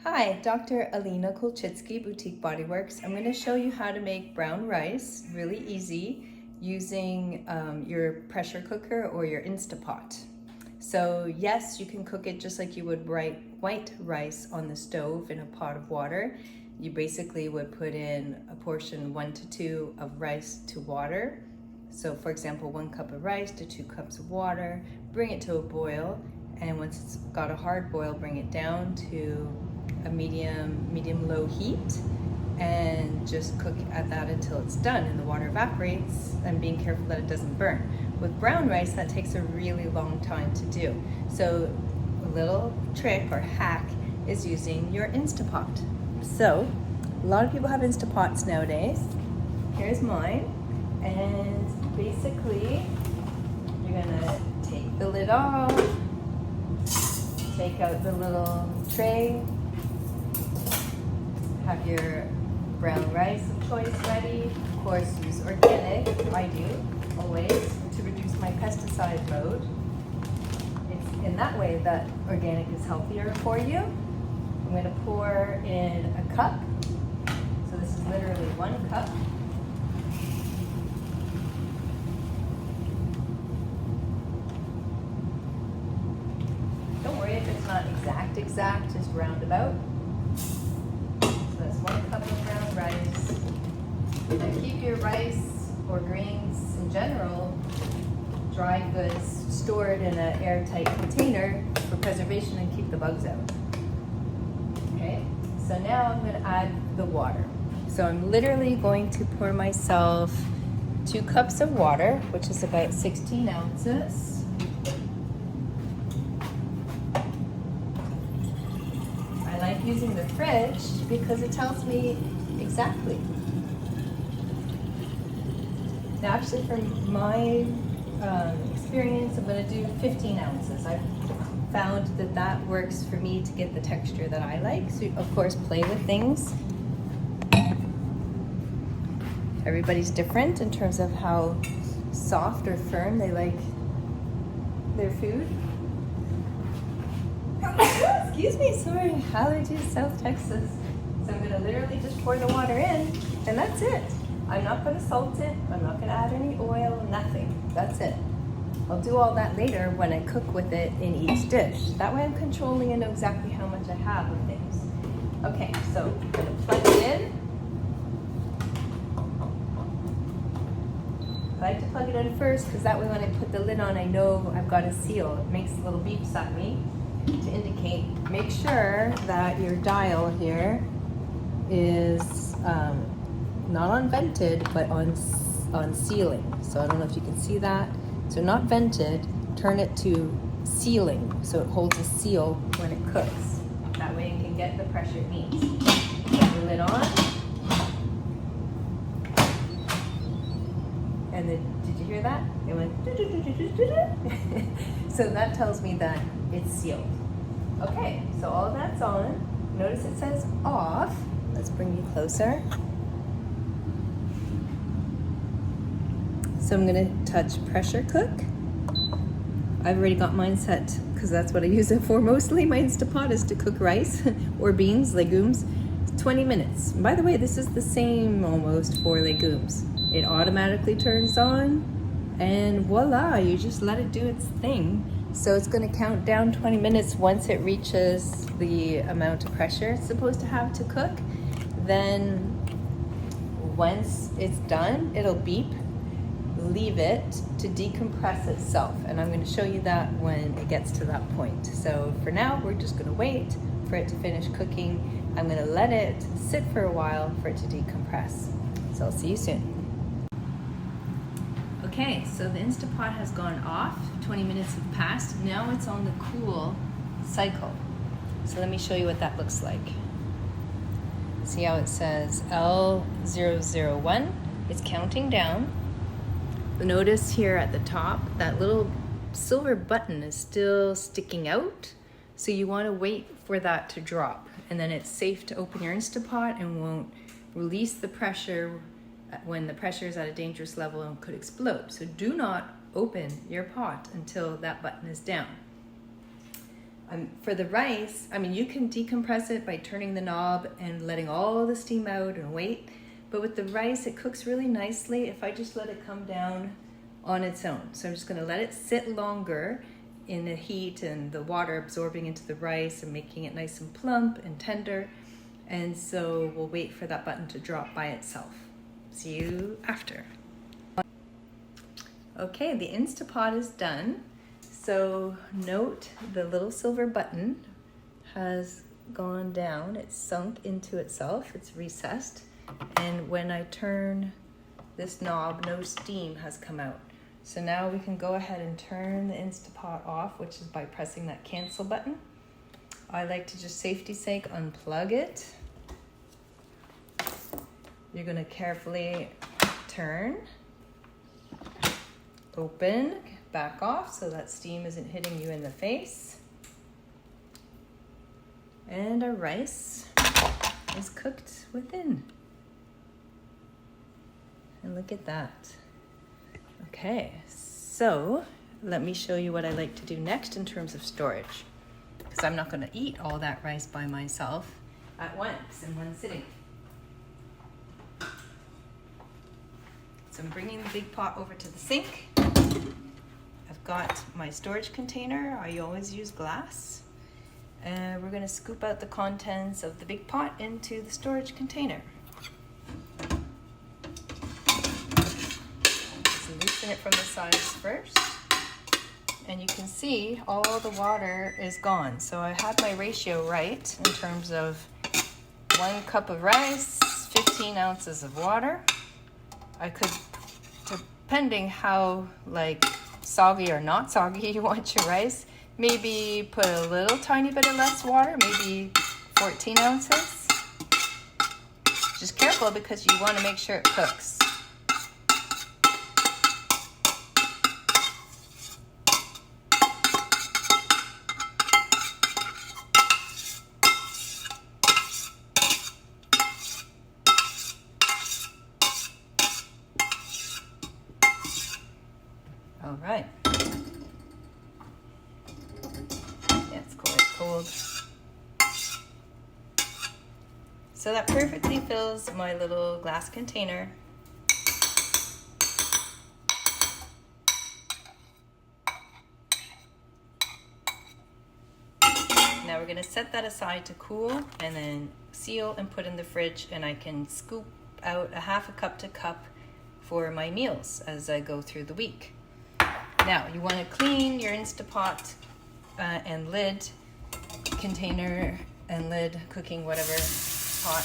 Hi, Dr. Alina Kolchitsky, Boutique Bodyworks. I'm going to show you how to make brown rice really easy using your pressure cooker or your Instapot. So yes, you can cook it just like you would white rice on the stove in a pot of water. You basically would put in a portion 1 to 2 of rice to water. So for example, 1 cup of rice to 2 cups of water, bring it to a boil, and once it's got a hard boil, bring it down to a medium-low heat and just cook at that until it's done and the water evaporates, and being careful that it doesn't burn. With brown rice, that takes a really long time to do. So a little trick or hack is using your Instapot. So a lot of people have Instapots nowadays. Here's mine, and basically you're gonna take the lid off, take out the little tray, have your brown rice of choice ready. Of course, use organic, I do, always, to reduce my pesticide load. It's in that way that organic is healthier for you. I'm going to pour in a cup. So this is literally 1 cup. Don't worry if it's not exact, just roundabout. So that's 1 cup of brown rice. And keep your rice or grains in general, dry goods, stored in an airtight container for preservation and keep the bugs out. Okay, so now I'm going to add the water. So I'm literally going to pour myself 2 cups of water, which is about 16 ounces. I like using the fridge because it tells me exactly. Now actually from my experience, I'm going to do 15 ounces. I've found that that works for me to get the texture that I like. So of course play with things. Everybody's different in terms of how soft or firm they like their food. Excuse me, sorry, allergies, South Texas. So I'm gonna literally just pour the water in, and that's it. I'm not gonna salt it, I'm not gonna add any oil, nothing. That's it. I'll do all that later when I cook with it in each dish. That way I'm controlling and know exactly how much I have of things. Okay, so I'm gonna plug it in. I like to plug it in first because that way when I put the lid on, I know I've got a seal. It makes little beeps at me to indicate. Make sure that your dial here is not on vented, but on sealing. So I don't know if you can see that. So not vented, turn it to sealing, so it holds a seal when it cooks. That way it can get the pressure it needs. Put the lid on. And then, did you hear that? It went so that tells me that it's sealed. Okay, so all that's on. Notice it says off. Let's bring you closer. So I'm gonna touch pressure cook. I've already got mine set because that's what I use it for mostly. My Instapot is to cook rice or beans, legumes. 20 minutes. By the way, this is the same almost for legumes. It automatically turns on and voila, you just let it do its thing. So it's going to count down 20 minutes once it reaches the amount of pressure it's supposed to have to cook. Then once it's done, it'll beep. Leave it to decompress itself, and I'm going to show you that when it gets to that point. So for now, we're just going to wait for it to finish cooking. I'm going to let it sit for a while for it to decompress. So I'll see you soon. Okay, so the Instapot has gone off. 20 minutes have passed. Now it's on the cool cycle. So let me show you what that looks like. See how it says L001? It's counting down. Notice here at the top, that little silver button is still sticking out. So you want to wait for that to drop. And then it's safe to open your Instapot and won't release the pressure when the pressure is at a dangerous level and could explode. So do not open your pot until that button is down. For the rice, I mean, you can decompress it by turning the knob and letting all the steam out and wait. But with the rice, it cooks really nicely if I just let it come down on its own. So I'm just gonna let it sit longer in the heat and the water absorbing into the rice and making it nice and plump and tender. And so we'll wait for that button to drop by itself. See you after. Okay, the Instapot is done. So note the little silver button has gone down. It's sunk into itself. It's recessed. And when I turn this knob, no steam has come out. So now we can go ahead and turn the Instapot off, which is by pressing that cancel button. I like to just safety's sake unplug it. You're gonna carefully turn, open, back off so that steam isn't hitting you in the face. And our rice is cooked within. And look at that. Okay, so let me show you what I like to do next in terms of storage, because I'm not gonna eat all that rice by myself at once in one sitting. So I'm bringing the big pot over to the sink. I've got my storage container. I always use glass. And we're gonna scoop out the contents of the big pot into the storage container. So loosen it from the sides first. And you can see all the water is gone. So I had my ratio right in terms of 1 cup of rice, 15 ounces of water. I could, depending how like soggy or not soggy you want your rice, maybe put a little tiny bit of less water, maybe 14 ounces. Just careful because you want to make sure it cooks. All right. Yeah, it's cold. So that perfectly fills my little glass container. Now we're gonna set that aside to cool and then seal and put in the fridge, and I can scoop out a half a cup to cup for my meals as I go through the week. Now, you want to clean your Instapot and lid, container and lid, cooking whatever pot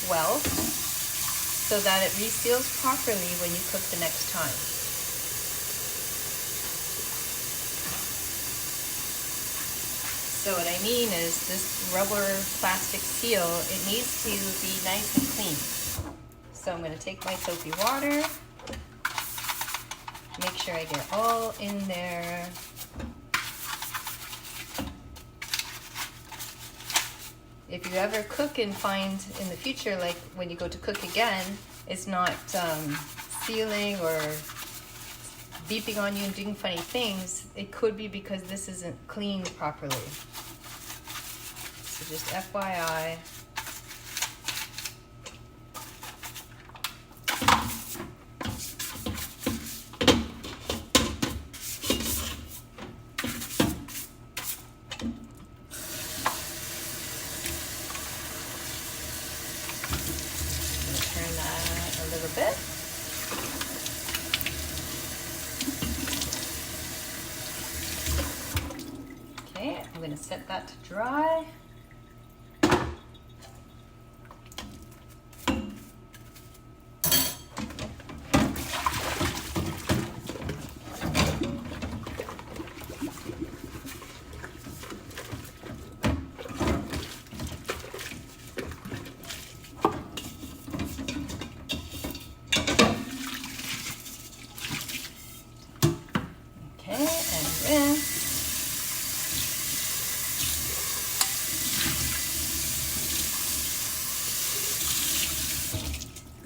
well, so that it reseals properly when you cook the next time. So what I mean is this rubber plastic seal, it needs to be nice and clean. So I'm going to take my soapy water. Make sure I get all in there. If you ever cook and find in the future, like when you go to cook again, it's not sealing or beeping on you and doing funny things, it could be because this isn't cleaned properly. So just FYI. Bit. Okay, I'm going to set that to dry.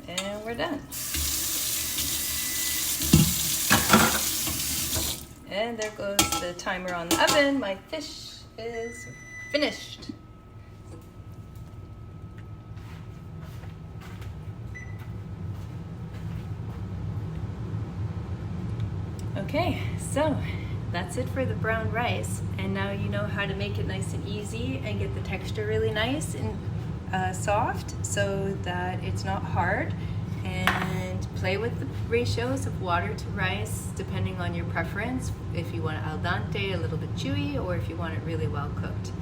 And we're done. And there goes the timer on the oven. My fish is finished. Okay, so that's it for the brown rice, and now you know how to make it nice and easy and get the texture really nice and soft so that it's not hard. And play with the ratios of water to rice depending on your preference, if you want it al dente, a little bit chewy, or if you want it really well cooked.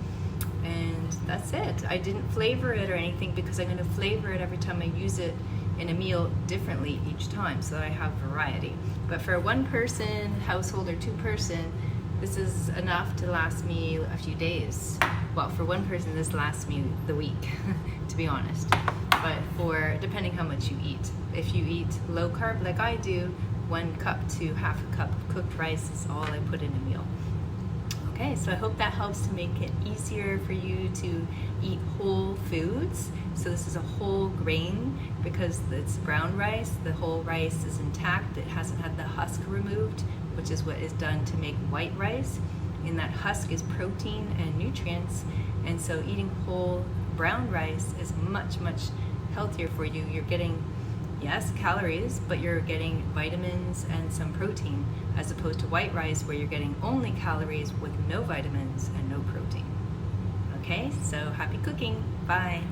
And that's it. I didn't flavor it or anything because I'm going to flavor it every time I use it in a meal differently each time so that I have variety. But for a one person household or two person, this is enough to last me a few days. Well, for one person this lasts me the week, to be honest. But for depending how much you eat. If you eat low carb like I do, 1 cup to half a cup of cooked rice is all I put in a meal. Okay, so I hope that helps to make it easier for you to eat whole foods. So this is a whole grain because it's brown rice. The whole rice is intact. It hasn't had the husk removed, which is what is done to make white rice. In that husk is protein and nutrients. And so eating whole brown rice is much, much healthier for you. You're getting, yes, calories, but you're getting vitamins and some protein, as opposed to white rice where you're getting only calories with no vitamins and no protein. Okay, so happy cooking. Bye.